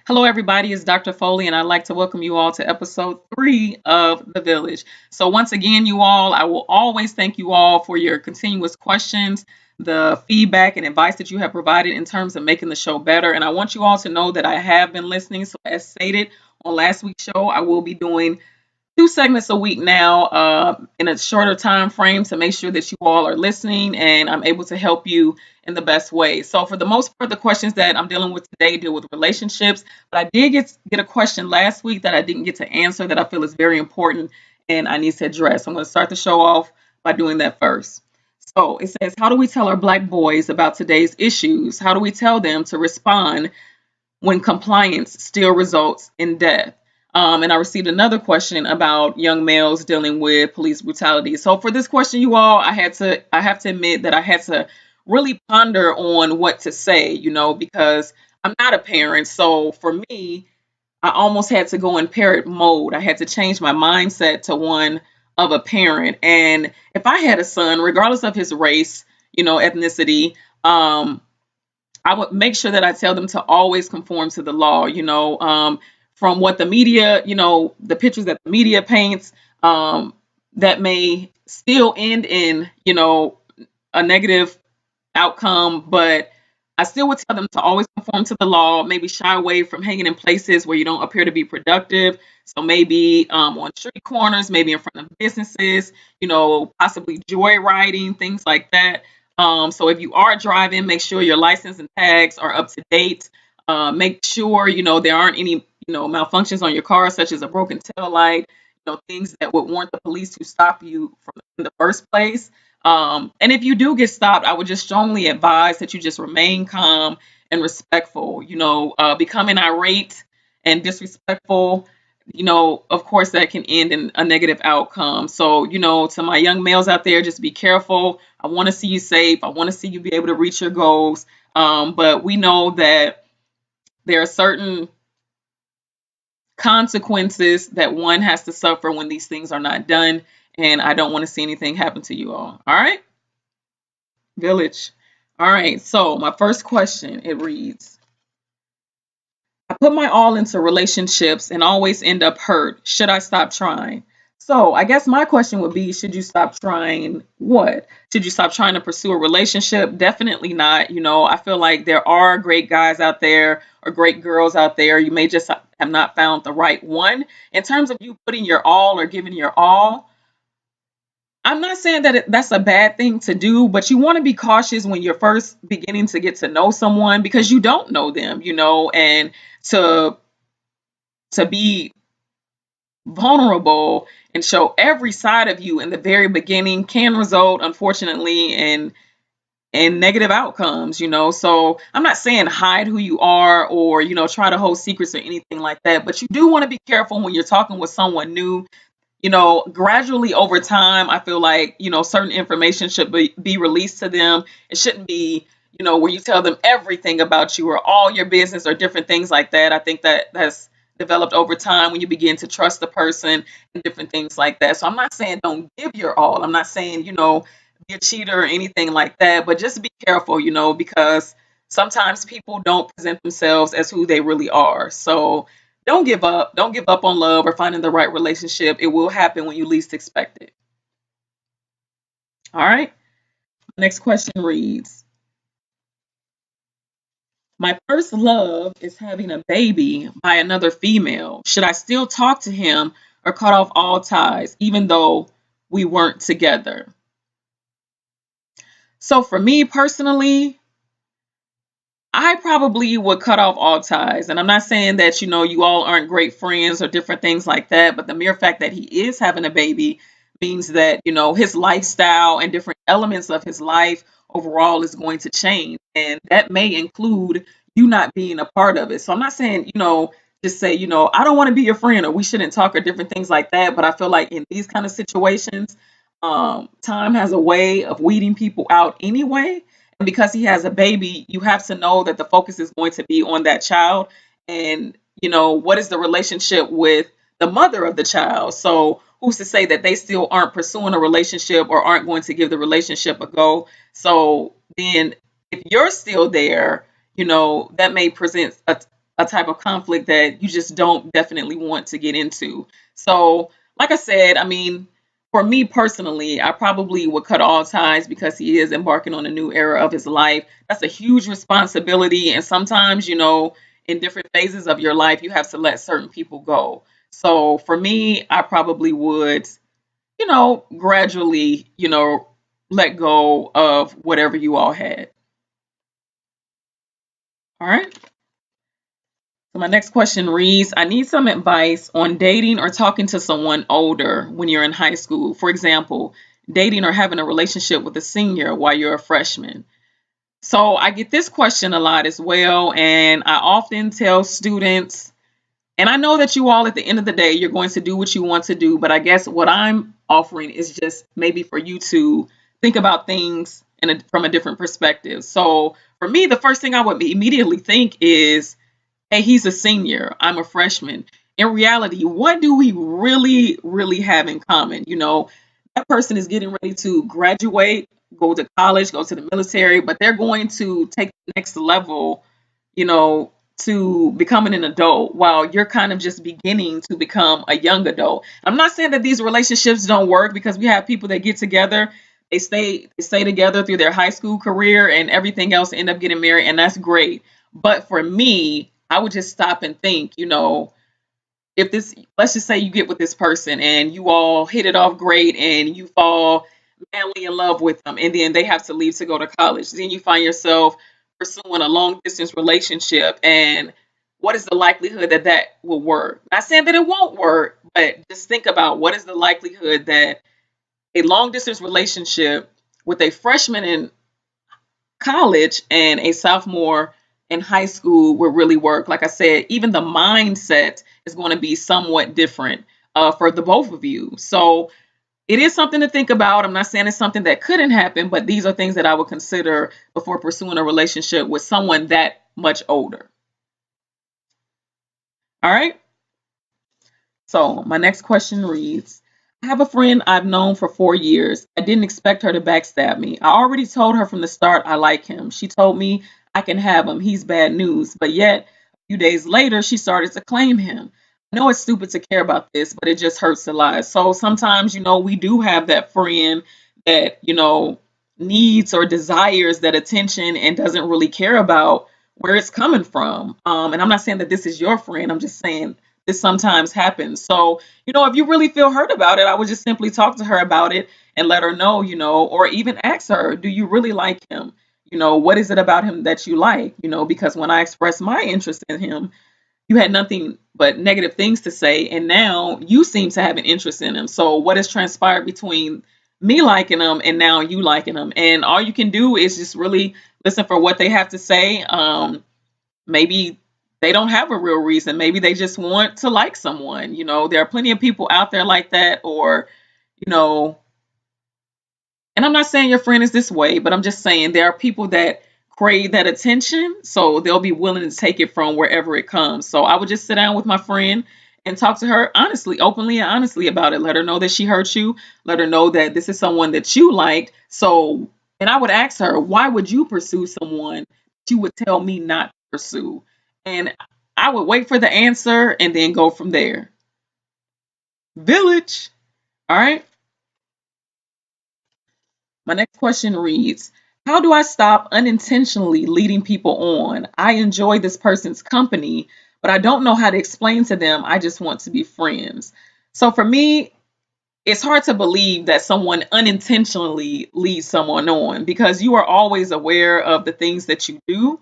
Hello, everybody. It's Dr. Foley, and I'd like to welcome you all to episode 3 of The Village. So, once again, you all, I will always thank you all for your continuous questions, the feedback, and advice that you have provided in terms of making the show better. And I want you all to know that I have been listening. So, as stated on last week's show, I will be doing 2 segments a week now in a shorter time frame to make sure that you all are listening and I'm able to help you in the best way. So for the most part, the questions that I'm dealing with today deal with relationships, but I did get a question last week that I didn't get to answer that I feel is very important and I need to address. I'm going to start the show off by doing that first. So it says, how do we tell our Black boys about today's issues? How do we tell them to respond when compliance still results in death? And I received another question about young males dealing with police brutality. So for this question, you all, I have to admit that I had to really ponder on what to say, because I'm not a parent. So for me, I almost had to go in parent mode. I had to change my mindset to one of a parent. And if I had a son, regardless of his race, ethnicity, I would make sure that I tell them to always conform to the law, from what the media, the pictures that the media paints, that may still end in, a negative outcome, but I still would tell them to always conform to the law, maybe shy away from hanging in places where you don't appear to be productive. So maybe on street corners, maybe in front of businesses, possibly joyriding, things like that. So if you are driving, make sure your license and tags are up to date. Make sure, there aren't any, malfunctions on your car, such as a broken tail light, things that would warrant the police to stop you from in the first place. And if you do get stopped, I would just strongly advise that you just remain calm and respectful. Becoming irate and disrespectful, of course, that can end in a negative outcome. So, to my young males out there, just be careful. I want to see you safe. I want to see you be able to reach your goals. But we know that there are certain consequences that one has to suffer when these things are not done. And I don't want to see anything happen to you all. All right? Village. All right. So, my first question, it reads, I put my all into relationships and always end up hurt. Should I stop trying? So, I guess my question would be, should you stop trying what? Should you stop trying to pursue a relationship? Definitely not. I feel like there are great guys out there or great girls out there. You may just have not found the right one. In terms of you putting your all or giving your all, I'm not saying that that's a bad thing to do, but you want to be cautious when you're first beginning to get to know someone because you don't know them, and to be vulnerable and show every side of you in the very beginning can result, unfortunately, in negative outcomes, So I'm not saying hide who you are or, try to hold secrets or anything like that, but you do want to be careful when you're talking with someone new. Gradually over time, I feel like, certain information should be released to them. It shouldn't be, where you tell them everything about you or all your business or different things like that. I think that has developed over time when you begin to trust the person and different things like that. So I'm not saying don't give your all. I'm not saying, be a cheater or anything like that, but just be careful, because sometimes people don't present themselves as who they really are. So don't give up. Don't give up on love or finding the right relationship. It will happen when you least expect it. All right. Next question reads, my first love is having a baby by another female. Should I still talk to him or cut off all ties, even though we weren't together? So for me personally, I probably would cut off all ties. And I'm not saying that, you all aren't great friends or different things like that, but the mere fact that he is having a baby means that, his lifestyle and different elements of his life overall is going to change. And that may include you not being a part of it. So I'm not saying, just say, I don't want to be your friend or we shouldn't talk or different things like that. But I feel like in these kind of situations, time has a way of weeding people out anyway. And because he has a baby, you have to know that the focus is going to be on that child. And, what is the relationship with the mother of the child? So who's to say that they still aren't pursuing a relationship or aren't going to give the relationship a go? So then if you're still there, that may present a type of conflict that you just don't definitely want to get into. So, like I said, I mean, for me personally, I probably would cut all ties because he is embarking on a new era of his life. That's a huge responsibility. And sometimes, in different phases of your life, you have to let certain people go. So for me, I probably would, gradually, let go of whatever you all had. All right. So my next question reads, I need some advice on dating or talking to someone older when you're in high school. For example, dating or having a relationship with a senior while you're a freshman. So I get this question a lot as well. And I often tell students, and I know that you all at the end of the day, you're going to do what you want to do. But I guess what I'm offering is just maybe for you to think about things from a different perspective. So for me, the first thing I would immediately think is, hey, he's a senior, I'm a freshman. In reality, what do we really, really have in common? That person is getting ready to graduate, go to college, go to the military, but they're going to take the next level, you know, to becoming an adult while you're kind of just beginning to become a young adult. I'm not saying that these relationships don't work because we have people that get together, they stay together through their high school career and everything else, end up getting married, and that's great. But for me, I would just stop and think, if this, let's just say you get with this person and you all hit it off great and you fall madly in love with them, and then they have to leave to go to college. Then you find yourself pursuing a long distance relationship, and what is the likelihood that that will work? Not saying that it won't work, but just think about what is the likelihood that a long distance relationship with a freshman in college and a sophomore in high school will really work. Like I said, even the mindset is going to be somewhat different for the both of you. So it is something to think about. I'm not saying it's something that couldn't happen, but these are things that I would consider before pursuing a relationship with someone that much older. All right. So my next question reads, I have a friend I've known for 4 years. I didn't expect her to backstab me. I already told her from the start I like him. She told me I can have him. He's bad news. But yet, a few days later, she started to claim him. I know it's stupid to care about this, but it just hurts a lot. So sometimes, we do have that friend that, needs or desires that attention and doesn't really care about where it's coming from. And I'm not saying that this is your friend. I'm just saying this sometimes happens. So, if you really feel hurt about it, I would just simply talk to her about it and let her know, or even ask her, do you really like him? What is it about him that you like? Because when I expressed my interest in him, you had nothing but negative things to say. And now you seem to have an interest in him. So what has transpired between me liking him and now you liking him? And all you can do is just really listen for what they have to say. Maybe they don't have a real reason. Maybe they just want to like someone. There are plenty of people out there like that, or, you know, and I'm not saying your friend is this way, but I'm just saying there are people that crave that attention. So they'll be willing to take it from wherever it comes. So I would just sit down with my friend and talk to her honestly, openly and honestly about it. Let her know that she hurt you. Let her know that this is someone that you liked. So, and I would ask her, why would you pursue someone that you would tell me not to pursue? And I would wait for the answer and then go from there. Village. All right. My next question reads, how do I stop unintentionally leading people on? I enjoy this person's company, but I don't know how to explain to them I just want to be friends. So for me, it's hard to believe that someone unintentionally leads someone on because you are always aware of the things that you do.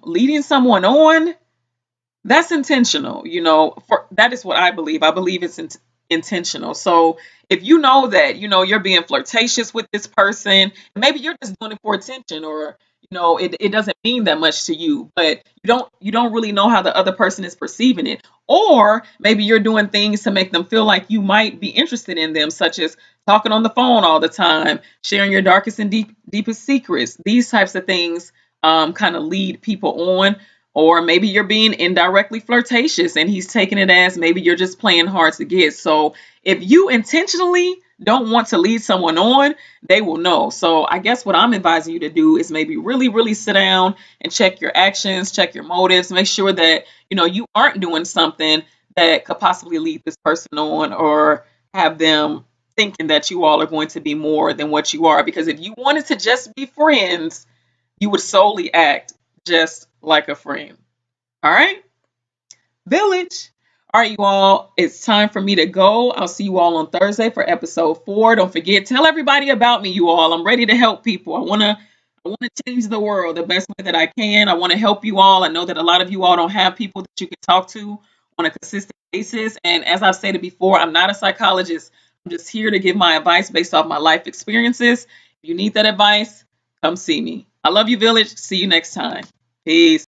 Leading someone on, that's intentional, for that is what I believe. I believe it's intentional. So if you know that, you're being flirtatious with this person, maybe you're just doing it for attention, or it doesn't mean that much to you, but you don't really know how the other person is perceiving it. Or maybe you're doing things to make them feel like you might be interested in them, such as talking on the phone all the time, sharing your darkest and deepest secrets. These types of things kind of lead people on. Or maybe you're being indirectly flirtatious and he's taking it as maybe you're just playing hard to get. So if you intentionally don't want to lead someone on, they will know. So I guess what I'm advising you to do is maybe really, really sit down and check your actions, check your motives, make sure that, you aren't doing something that could possibly lead this person on or have them thinking that you all are going to be more than what you are. Because if you wanted to just be friends, you would solely act just like a friend. All right? Village. All right, you all, it's time for me to go. I'll see you all on Thursday for episode 4. Don't forget, tell everybody about me, you all. I'm ready to help people. I want to change the world the best way that I can. I want to help you all. I know that a lot of you all don't have people that you can talk to on a consistent basis. And as I've stated before, I'm not a psychologist. I'm just here to give my advice based off my life experiences. If you need that advice, come see me. I love you, Village. See you next time. Peace.